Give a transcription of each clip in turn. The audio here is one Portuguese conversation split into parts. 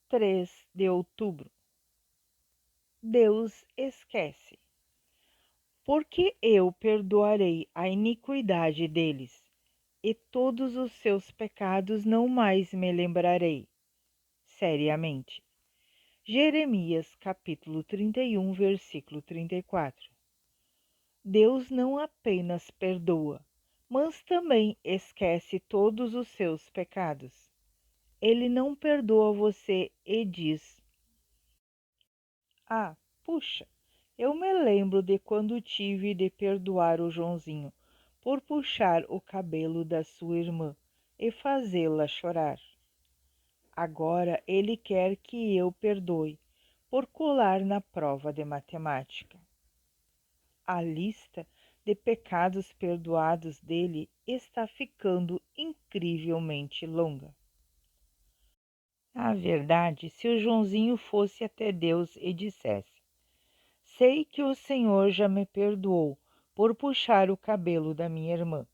3 de outubro. Deus esquece. Porque eu perdoarei a iniquidade deles, e todos os seus pecados não mais me lembrarei. Seriamente. Jeremias capítulo 31, versículo 34. Deus não apenas perdoa, mas também esquece todos os seus pecados. Ele não perdoa você e diz: "Ah, puxa, eu me lembro de quando tive de perdoar o Joãozinho por puxar o cabelo da sua irmã e fazê-la chorar. Agora ele quer que eu perdoe por colar na prova de matemática." A lista de pecados perdoados dele está ficando incrivelmente longa. Na verdade, se o Joãozinho fosse até Deus e dissesse: "Sei que o Senhor já me perdoou por puxar o cabelo da minha irmã,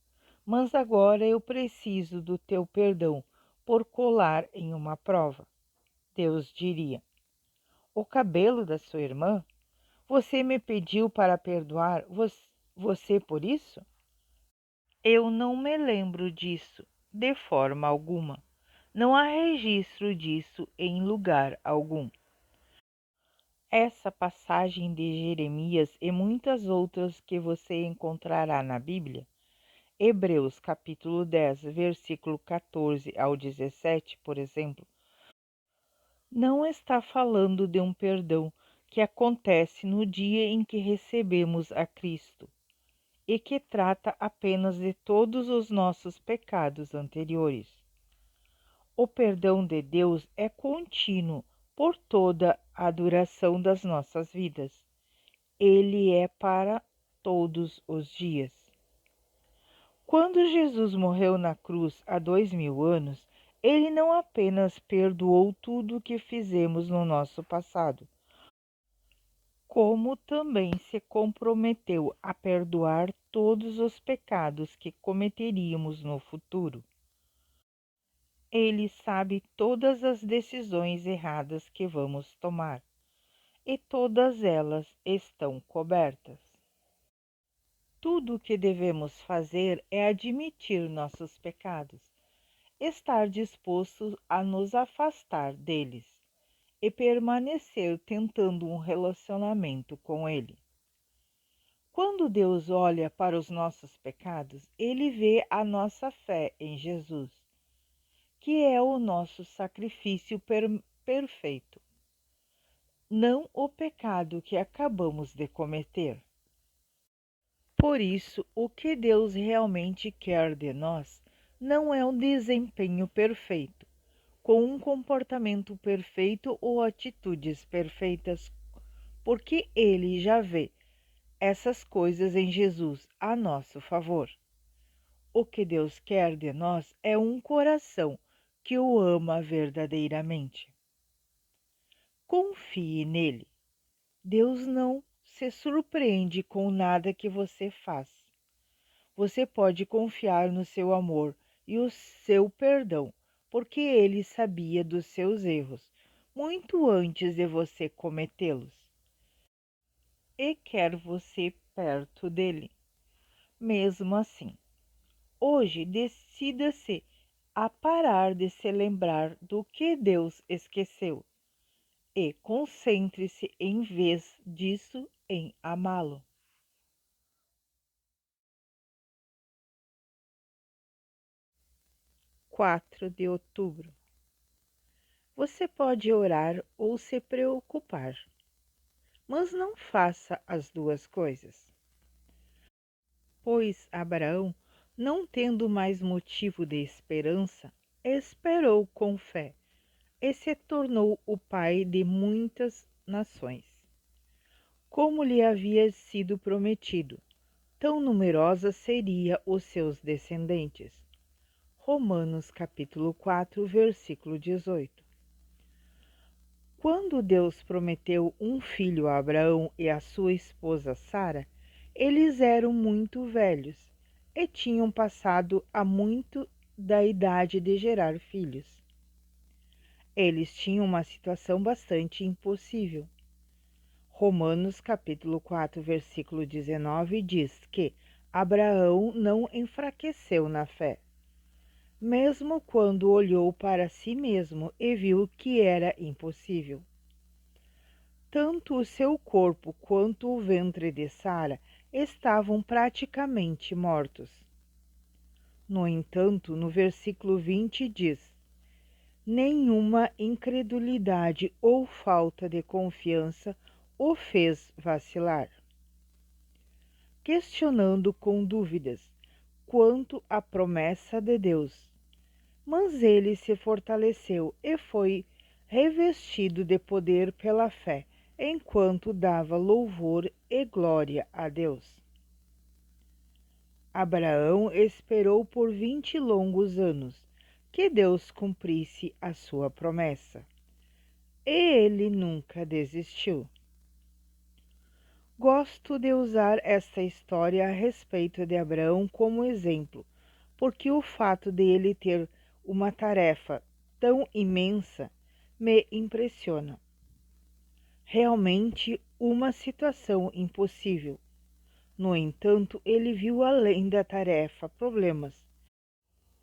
mas agora eu preciso do teu perdão por colar em uma prova." Deus diria: "O cabelo da sua irmã? Você me pediu para perdoar você por isso? Eu não me lembro disso de forma alguma. Não há registro disso em lugar algum." Essa passagem de Jeremias e muitas outras que você encontrará na Bíblia, Hebreus capítulo 10, versículo 14 ao 17, por exemplo, não está falando de um perdão que acontece no dia em que recebemos a Cristo e que trata apenas de todos os nossos pecados anteriores. O perdão de Deus é contínuo por toda a duração das nossas vidas. Ele é para todos os dias. Quando Jesus morreu na cruz há 2000 anos, ele não apenas perdoou tudo o que fizemos no nosso passado, como também se comprometeu a perdoar todos os pecados que cometeríamos no futuro. Ele sabe todas as decisões erradas que vamos tomar, e todas elas estão cobertas. Tudo o que devemos fazer é admitir nossos pecados, estar disposto a nos afastar deles e permanecer tentando um relacionamento com Ele. Quando Deus olha para os nossos pecados, Ele vê a nossa fé em Jesus, que é o nosso sacrifício perfeito, não o pecado que acabamos de cometer. Por isso, o que Deus realmente quer de nós não é um desempenho perfeito, com um comportamento perfeito ou atitudes perfeitas, porque Ele já vê essas coisas em Jesus a nosso favor. O que Deus quer de nós é um coração que o ama verdadeiramente. Confie nele. Deus não se surpreende com nada que você faz. Você pode confiar no seu amor e o seu perdão, porque ele sabia dos seus erros muito antes de você cometê-los e quer você perto dele. Mesmo assim, hoje decida-se a parar de se lembrar do que Deus esqueceu e concentre-se em vez disso em amá-lo. 4 de outubro. Você pode orar ou se preocupar, mas não faça as duas coisas. Pois Abraão, não tendo mais motivo de esperança, esperou com fé e se tornou o pai de muitas nações. Como lhe havia sido prometido, tão numerosa seria os seus descendentes. Romanos capítulo 4, versículo 18. Quando Deus prometeu um filho a Abraão e a sua esposa Sara, eles eram muito velhos e tinham passado há muito da idade de gerar filhos. Eles tinham uma situação bastante impossível. Romanos capítulo 4, versículo 19 diz que Abraão não enfraqueceu na fé, mesmo quando olhou para si mesmo e viu que era impossível. Tanto o seu corpo quanto o ventre de Sara estavam praticamente mortos. No entanto, no versículo 20 diz: nenhuma incredulidade ou falta de confiança o fez vacilar, questionando com dúvidas quanto à promessa de Deus. Mas ele se fortaleceu e foi revestido de poder pela fé, enquanto dava louvor e glória a Deus. Abraão esperou por 20 longos anos que Deus cumprisse a sua promessa, e ele nunca desistiu. Gosto de usar esta história a respeito de Abraão como exemplo, porque o fato de ele ter uma tarefa tão imensa me impressiona. Realmente uma situação impossível. No entanto, ele viu além da tarefa problemas,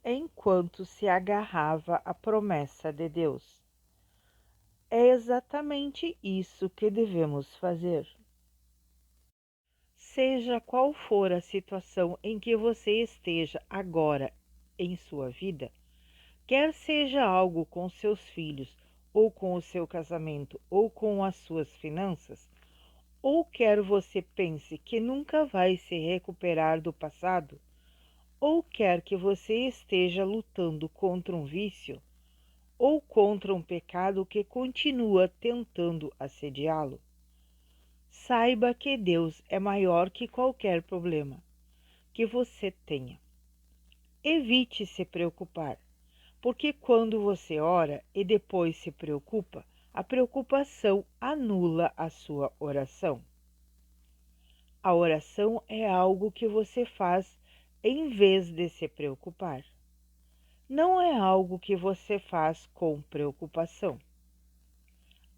enquanto se agarrava à promessa de Deus. É exatamente isso que devemos fazer. Seja qual for a situação em que você esteja agora em sua vida, quer seja algo com seus filhos, ou com o seu casamento, ou com as suas finanças, ou quer você pense que nunca vai se recuperar do passado, ou quer que você esteja lutando contra um vício, ou contra um pecado que continua tentando assediá-lo. Saiba que Deus é maior que qualquer problema que você tenha. Evite se preocupar, porque quando você ora e depois se preocupa, a preocupação anula a sua oração. A oração é algo que você faz em vez de se preocupar. Não é algo que você faz com preocupação.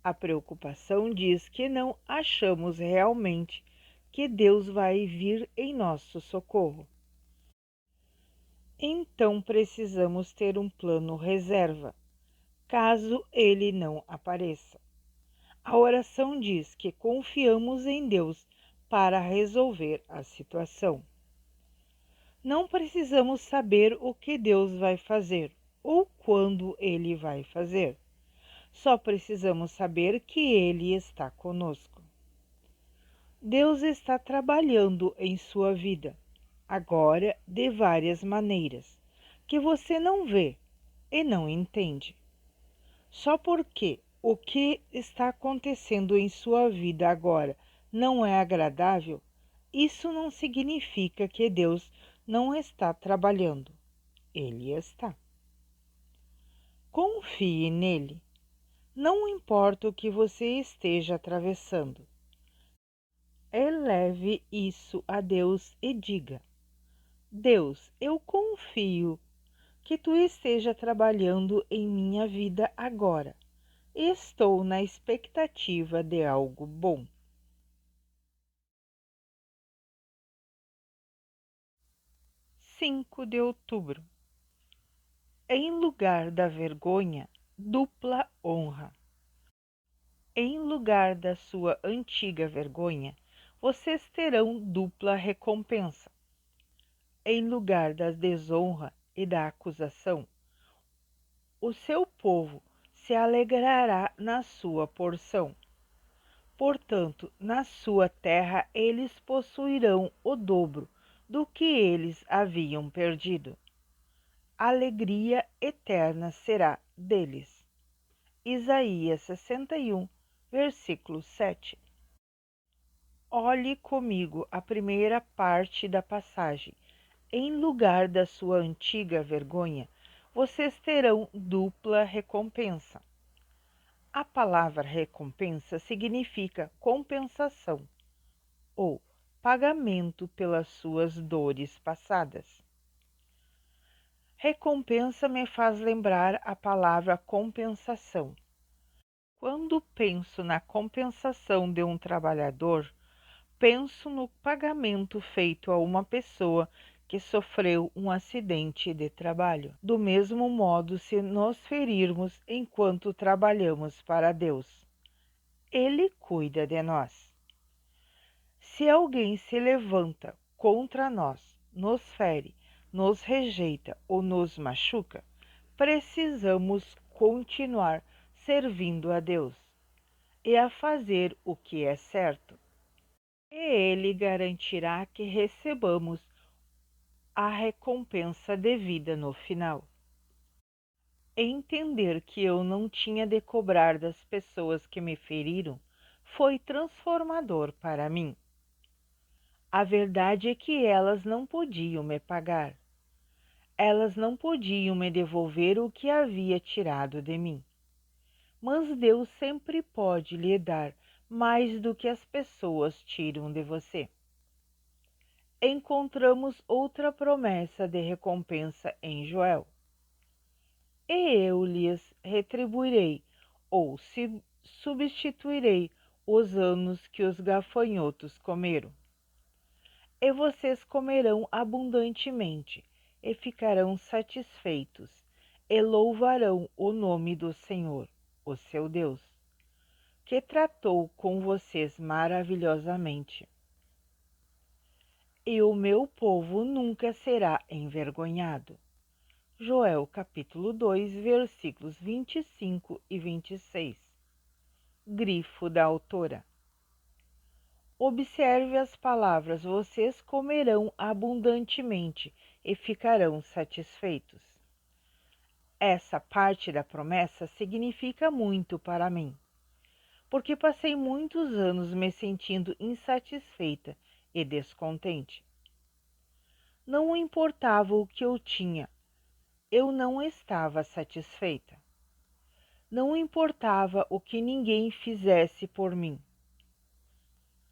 A preocupação diz que não achamos realmente que Deus vai vir em nosso socorro. Então precisamos ter um plano reserva, caso ele não apareça. A oração diz que confiamos em Deus para resolver a situação. Não precisamos saber o que Deus vai fazer ou quando ele vai fazer. Só precisamos saber que ele está conosco. Deus está trabalhando em sua vida, agora de várias maneiras, que você não vê e não entende. Só porque o que está acontecendo em sua vida agora não é agradável, isso não significa que Deus não está trabalhando. Ele está. Confie nele. Não importa o que você esteja atravessando. Eleve isso a Deus e diga: Deus, eu confio que tu esteja trabalhando em minha vida agora. Estou na expectativa de algo bom. 5 de outubro. Em lugar da vergonha, dupla honra. Em lugar da sua antiga vergonha, vocês terão dupla recompensa. Em lugar da desonra e da acusação, o seu povo se alegrará na sua porção. Portanto, na sua terra eles possuirão o dobro do que eles haviam perdido. Alegria eterna será deles. Isaías 61, versículo 7. Olhe comigo a primeira parte da passagem. Em lugar da sua antiga vergonha, vocês terão dupla recompensa. A palavra recompensa significa compensação ou pagamento pelas suas dores passadas. Recompensa me faz lembrar a palavra compensação. Quando penso na compensação de um trabalhador, penso no pagamento feito a uma pessoa que sofreu um acidente de trabalho. Do mesmo modo, se nos ferirmos enquanto trabalhamos para Deus, Ele cuida de nós. Se alguém se levanta contra nós, nos fere, nos rejeita ou nos machuca, precisamos continuar servindo a Deus e a fazer o que é certo. E Ele garantirá que recebamos a recompensa devida no final. Entender que eu não tinha de cobrar das pessoas que me feriram foi transformador para mim. A verdade é que elas não podiam me pagar. Elas não podiam me devolver o que havia tirado de mim. Mas Deus sempre pode lhe dar mais do que as pessoas tiram de você. Encontramos outra promessa de recompensa em Joel. E eu lhes retribuirei, ou substituirei os anos que os gafanhotos comeram. E vocês comerão abundantemente, e ficarão satisfeitos, e louvarão o nome do Senhor, o seu Deus, que tratou com vocês maravilhosamente. E o meu povo nunca será envergonhado. Joel capítulo 2, versículos 25 e 26. Grifo da autora. Observe as palavras: vocês comerão abundantemente e ficarão satisfeitos. Essa parte da promessa significa muito para mim, porque passei muitos anos me sentindo insatisfeita e descontente. Não importava o que eu tinha, eu não estava satisfeita. Não importava o que ninguém fizesse por mim,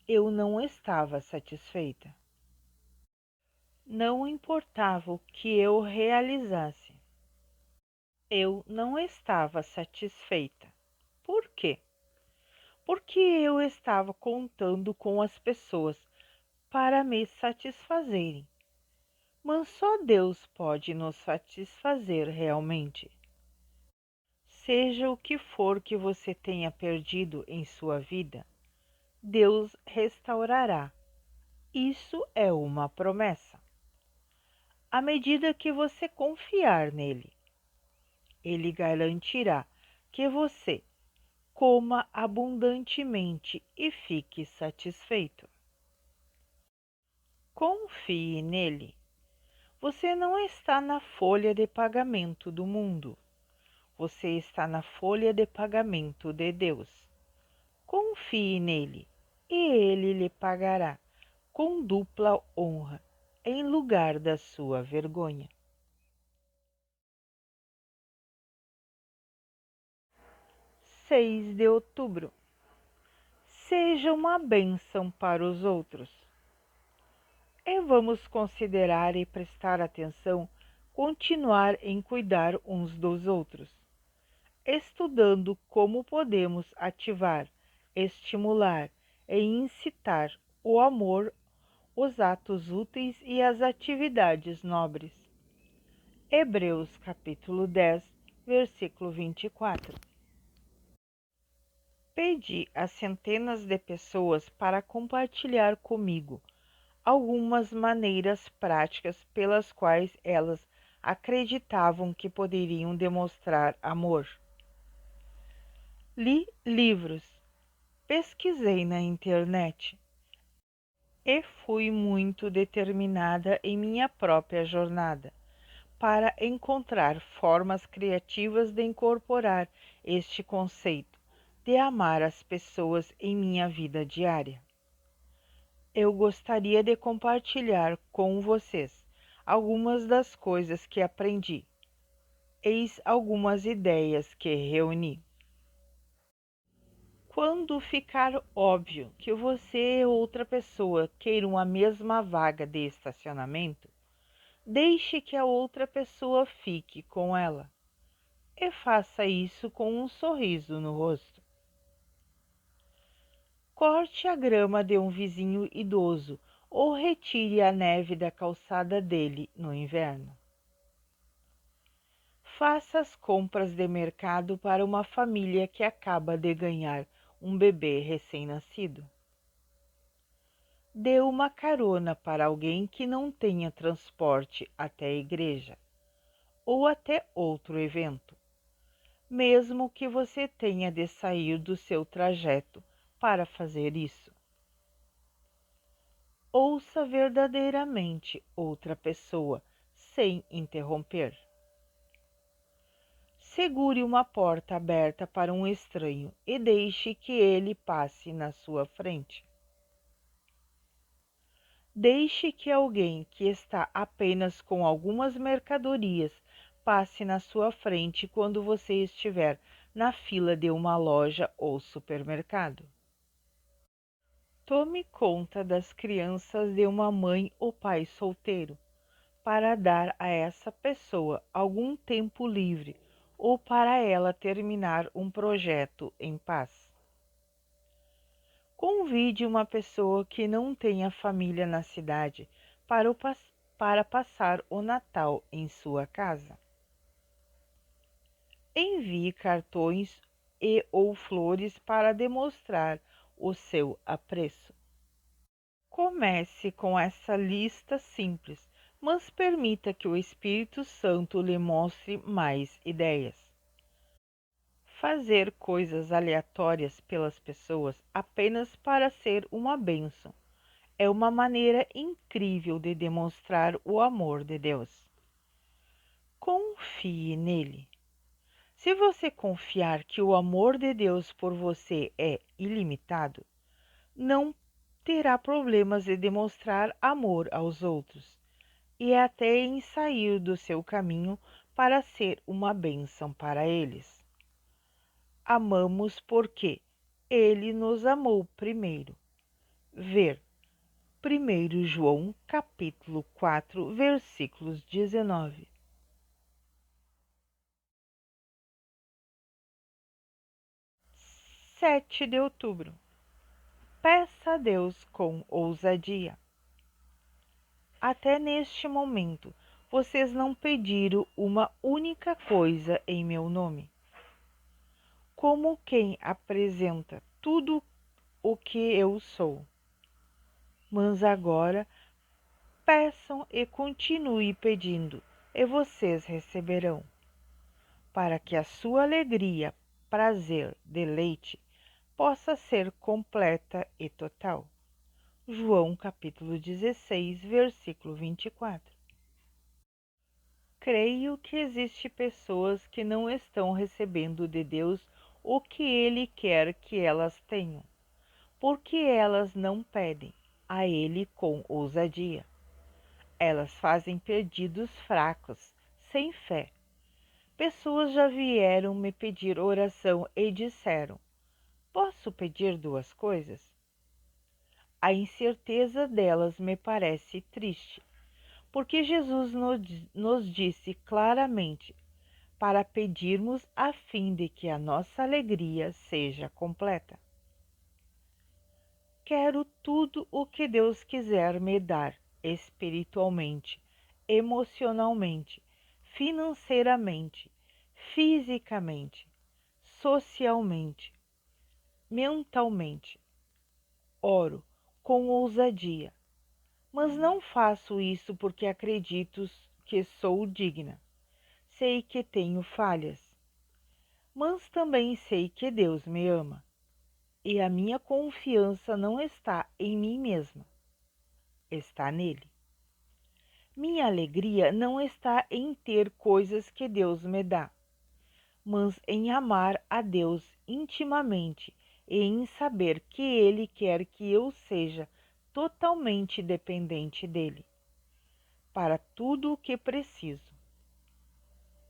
eu não estava satisfeita. Não importava o que eu realizasse, eu não estava satisfeita. Por quê? Porque eu estava contando com as pessoas para me satisfazerem. Mas só Deus pode nos satisfazer realmente. Seja o que for que você tenha perdido em sua vida, Deus restaurará. Isso é uma promessa. À medida que você confiar nele, ele garantirá que você coma abundantemente e fique satisfeito. Confie nele. Você não está na folha de pagamento do mundo. Você está na folha de pagamento de Deus. Confie nele e ele lhe pagará com dupla honra em lugar da sua vergonha. 6 de outubro. Seja uma bênção para os outros. E vamos considerar e prestar atenção, continuar em cuidar uns dos outros, estudando como podemos ativar, estimular e incitar o amor, os atos úteis e as atividades nobres. Hebreus capítulo 10, versículo 24. Pedi a centenas de pessoas para compartilhar comigo algumas maneiras práticas pelas quais elas acreditavam que poderiam demonstrar amor. Li livros, pesquisei na internet e fui muito determinada em minha própria jornada para encontrar formas criativas de incorporar este conceito de amar as pessoas em minha vida diária. Eu gostaria de compartilhar com vocês algumas das coisas que aprendi. Eis algumas ideias que reuni. Quando ficar óbvio que você e outra pessoa queiram a mesma vaga de estacionamento, Deixe que a outra pessoa fique com ela e faça isso com um sorriso no rosto. Corte a grama de um vizinho idoso ou retire a neve da calçada dele no inverno. Faça as compras de mercado para uma família que acaba de ganhar um bebê recém-nascido. Dê uma carona para alguém que não tenha transporte até a igreja ou até outro evento, mesmo que você tenha de sair do seu trajeto para fazer isso. Ouça verdadeiramente outra pessoa sem interromper. Segure uma porta aberta para um estranho e deixe que ele passe na sua frente. Deixe que alguém que está apenas com algumas mercadorias passe na sua frente quando você estiver na fila de uma loja ou supermercado. Tome conta das crianças de uma mãe ou pai solteiro, para dar a essa pessoa algum tempo livre ou para ela terminar um projeto em paz. Convide uma pessoa que não tenha família na cidade para passar o Natal em sua casa. Envie cartões e ou flores para demonstrar o seu apreço. Comece com essa lista simples, mas permita que o Espírito Santo lhe mostre mais ideias. Fazer coisas aleatórias pelas pessoas apenas para ser uma bênção é uma maneira incrível de demonstrar o amor de Deus. Confie nele. Se você confiar que o amor de Deus por você é ilimitado, não terá problemas de demonstrar amor aos outros e até em sair do seu caminho para ser uma bênção para eles. Amamos porque ele nos amou primeiro. Ver 1 João capítulo 4, versículos 19. 7 de outubro. Peça a Deus com ousadia. Até neste momento, vocês não pediram uma única coisa em meu nome. Como quem apresenta tudo o que eu sou. Mas agora peçam e continue pedindo, e vocês receberão, para que a sua alegria, prazer, deleite possa ser completa e total. João capítulo 16, versículo 24. Creio que existem pessoas que não estão recebendo de Deus o que Ele quer que elas tenham, porque elas não pedem a Ele com ousadia. Elas fazem pedidos fracos, sem fé. Pessoas já vieram me pedir oração e disseram: posso pedir duas coisas? A incerteza delas me parece triste, porque Jesus nos disse claramente para pedirmos a fim de que a nossa alegria seja completa. Quero tudo o que Deus quiser me dar, espiritualmente, emocionalmente, financeiramente, fisicamente, socialmente, mentalmente. Oro com ousadia, mas não faço isso porque acredito que sou digna. Sei que tenho falhas, mas também sei que Deus me ama. E a minha confiança não está em mim mesma, está nele. Minha alegria não está em ter coisas que Deus me dá, mas em amar a Deus intimamente e em saber que Ele quer que eu seja totalmente dependente dele, para tudo o que preciso.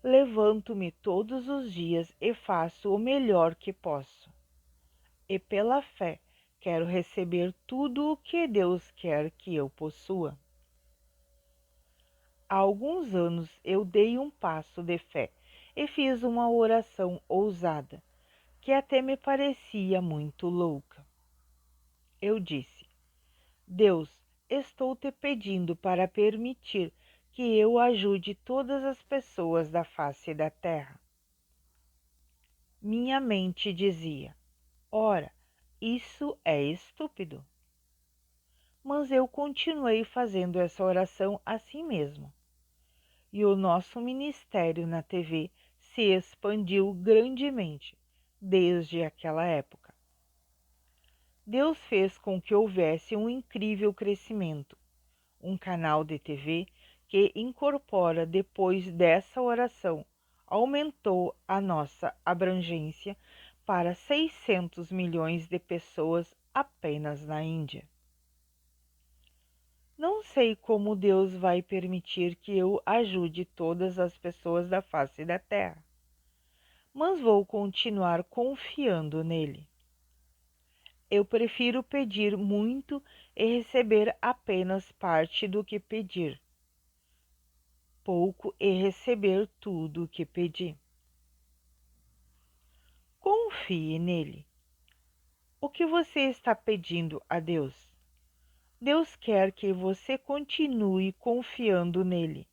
Levanto-me todos os dias e faço o melhor que posso. E pela fé, quero receber tudo o que Deus quer que eu possua. Há alguns anos eu dei um passo de fé e fiz uma oração ousada, que até me parecia muito louca. Eu disse: Deus, estou te pedindo para permitir que eu ajude todas as pessoas da face da terra. Minha mente dizia: ora, isso é estúpido. Mas eu continuei fazendo essa oração assim mesmo. E o nosso ministério na TV se expandiu grandemente desde aquela época. Deus fez com que houvesse um incrível crescimento. Um canal de TV que incorpora depois dessa oração aumentou a nossa abrangência para 600 milhões de pessoas apenas na Índia. Não sei como Deus vai permitir que eu ajude todas as pessoas da face da terra, mas vou continuar confiando nele. Eu prefiro pedir muito e receber apenas parte do que pedir, pouco e receber tudo o que pedi. Confie nele. O que você está pedindo a Deus? Deus quer que você continue confiando nele,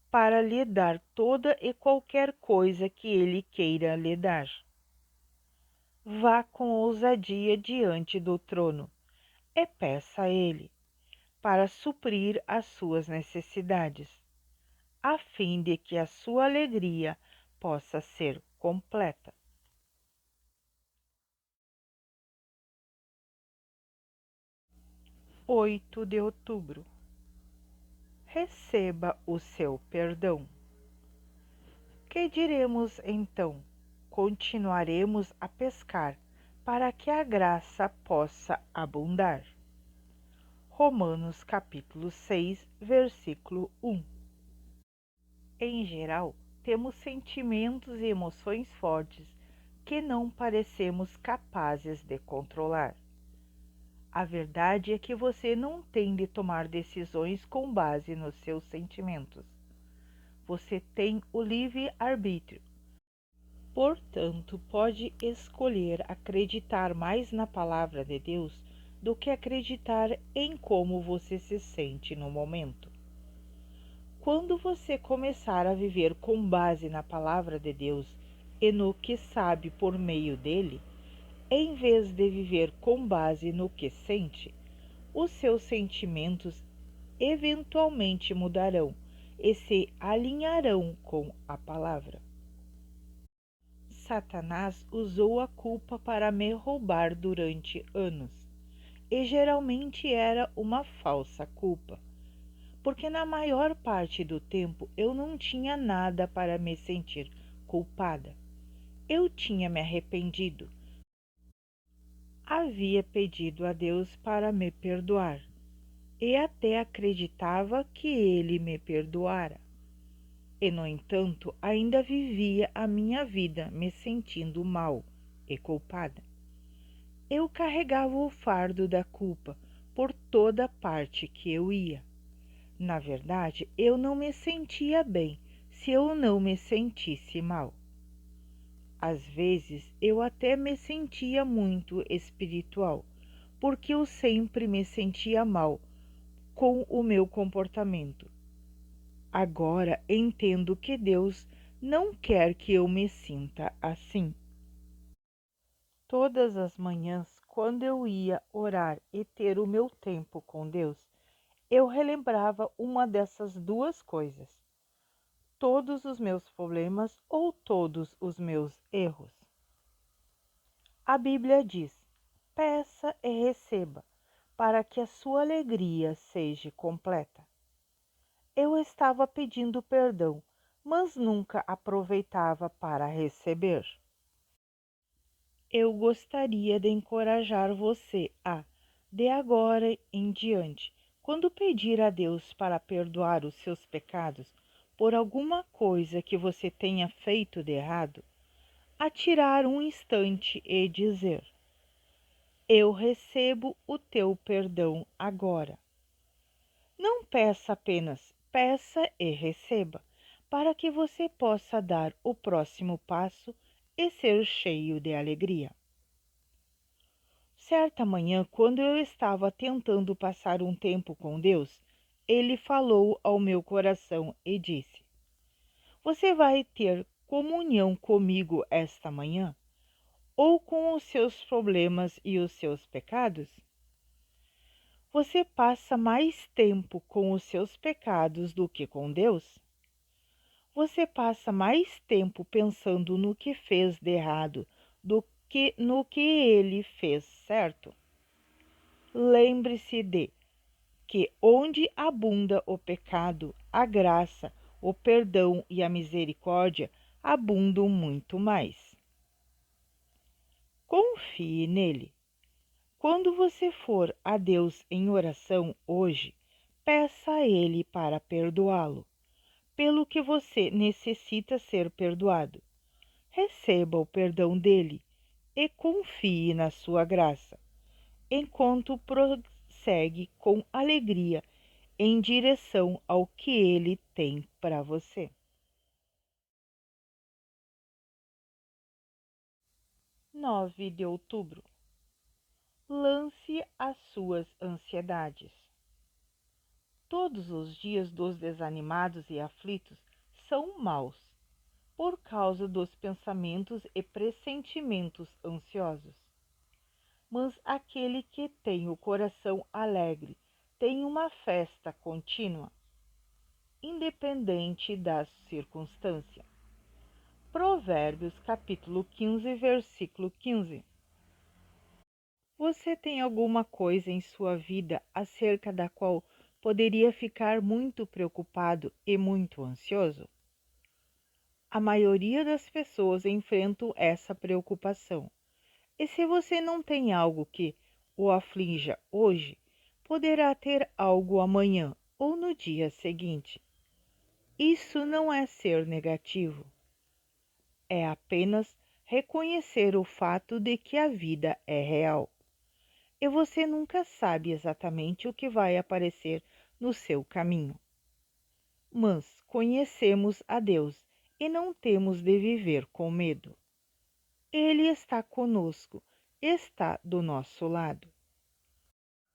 para lhe dar toda e qualquer coisa que ele queira lhe dar. Vá com ousadia diante do trono e peça a ele para suprir as suas necessidades, a fim de que a sua alegria possa ser completa. 8 de outubro. Receba o seu perdão. Que diremos então? Continuaremos a pescar para que a graça possa abundar. Romanos capítulo 6, versículo 1. Em geral, temos sentimentos e emoções fortes que não parecemos capazes de controlar. A verdade é que você não tem de tomar decisões com base nos seus sentimentos. Você tem o livre-arbítrio. Portanto, pode escolher acreditar mais na palavra de Deus do que acreditar em como você se sente no momento. Quando você começar a viver com base na palavra de Deus e no que sabe por meio dele, em vez de viver com base no que sente, os seus sentimentos eventualmente mudarão e se alinharão com a palavra. Satanás usou a culpa para me roubar durante anos, e geralmente era uma falsa culpa, porque na maior parte do tempo eu não tinha nada para me sentir culpada. Eu tinha me arrependido. Havia pedido a Deus para me perdoar e até acreditava que ele me perdoara. E, no entanto, ainda vivia a minha vida me sentindo mal e culpada. Eu carregava o fardo da culpa por toda parte que eu ia. Na verdade, eu não me sentia bem se eu não me sentisse mal. Às vezes, eu até me sentia muito espiritual, porque eu sempre me sentia mal com o meu comportamento. Agora entendo que Deus não quer que eu me sinta assim. Todas as manhãs, quando eu ia orar e ter o meu tempo com Deus, eu relembrava uma dessas duas coisas: todos os meus problemas ou todos os meus erros. A Bíblia diz: peça e receba, para que a sua alegria seja completa. Eu estava pedindo perdão, mas nunca aproveitava para receber. Eu gostaria de encorajar você a, de agora em diante, quando pedir a Deus para perdoar os seus pecados por alguma coisa que você tenha feito de errado, a tirar um instante e dizer: eu recebo o teu perdão agora. Não peça apenas peça e receba, para que você possa dar o próximo passo e ser cheio de alegria. Certa manhã, quando eu estava tentando passar um tempo com Deus, Ele falou ao meu coração e disse: Você vai ter comunhão comigo esta manhã? Ou com os seus problemas e os seus pecados? Você passa mais tempo com os seus pecados do que com Deus? Você passa mais tempo pensando no que fez de errado do que no que ele fez certo? Lembre-se de que onde abunda o pecado, a graça, o perdão e a misericórdia abundam muito mais. Confie nele. Quando você for a Deus em oração hoje, peça a Ele para perdoá-lo, pelo que você necessita ser perdoado. Receba o perdão dele e confie na sua graça, enquanto prossegue com alegria em direção ao que ele tem para você. 9 de outubro. Lance as suas ansiedades. Todos os dias dos desanimados e aflitos são maus, por causa dos pensamentos e pressentimentos ansiosos. Mas aquele que tem o coração alegre tem uma festa contínua, independente das circunstâncias. Provérbios capítulo 15, versículo 15. Você tem alguma coisa em sua vida acerca da qual poderia ficar muito preocupado e muito ansioso? A maioria das pessoas enfrentam essa preocupação. E se você não tem algo que o aflinja hoje, poderá ter algo amanhã ou no dia seguinte. Isso não é ser negativo. É apenas reconhecer o fato de que a vida é real. E você nunca sabe exatamente o que vai aparecer no seu caminho. Mas conhecemos a Deus e não temos de viver com medo. Ele está conosco, está do nosso lado.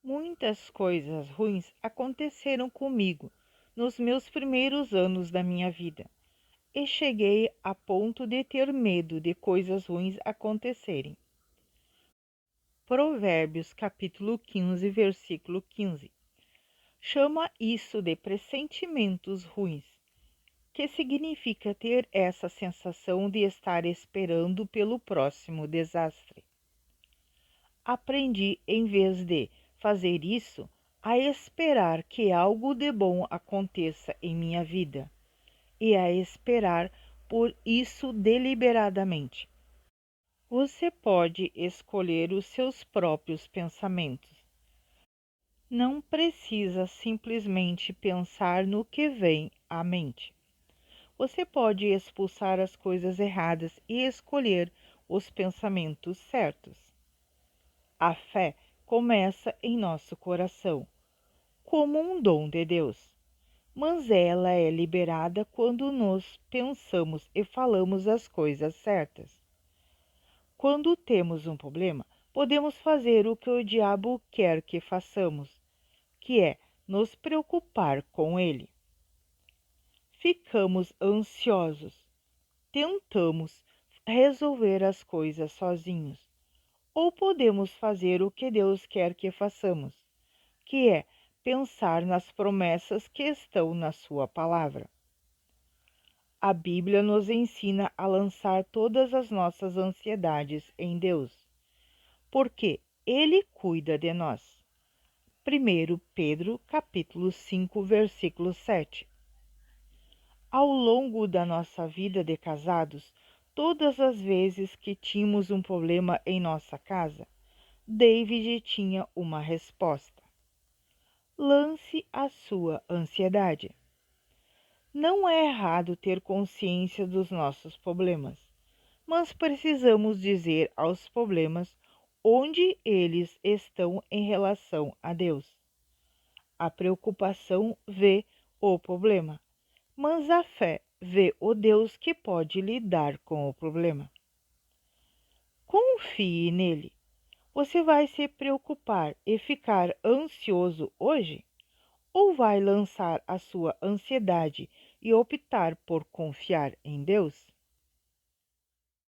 Muitas coisas ruins aconteceram comigo nos meus primeiros anos da minha vida, e cheguei a ponto de ter medo de coisas ruins acontecerem. Provérbios capítulo 15, versículo 15. Chama isso de pressentimentos ruins, que significa ter essa sensação de estar esperando pelo próximo desastre. Aprendi, em vez de fazer isso, a esperar que algo de bom aconteça em minha vida e a esperar por isso deliberadamente. Você pode escolher os seus próprios pensamentos. Não precisa simplesmente pensar no que vem à mente. Você pode expulsar as coisas erradas e escolher os pensamentos certos. A fé começa em nosso coração, como um dom de Deus, mas ela é liberada quando nós pensamos e falamos as coisas certas. Quando temos um problema, podemos fazer o que o diabo quer que façamos, que é nos preocupar com ele. Ficamos ansiosos, tentamos resolver as coisas sozinhos, ou podemos fazer o que Deus quer que façamos, que é pensar nas promessas que estão na sua palavra. A Bíblia nos ensina a lançar todas as nossas ansiedades em Deus, porque Ele cuida de nós. 1 Pedro capítulo 5, versículo 7. Ao longo da nossa vida de casados, todas as vezes que tínhamos um problema em nossa casa, David tinha uma resposta. Lance a sua ansiedade. Não é errado ter consciência dos nossos problemas, mas precisamos dizer aos problemas onde eles estão em relação a Deus. A preocupação vê o problema, mas a fé vê o Deus que pode lidar com o problema. Confie nele. Você vai se preocupar e ficar ansioso hoje? Ou vai lançar a sua ansiedade e optar por confiar em Deus?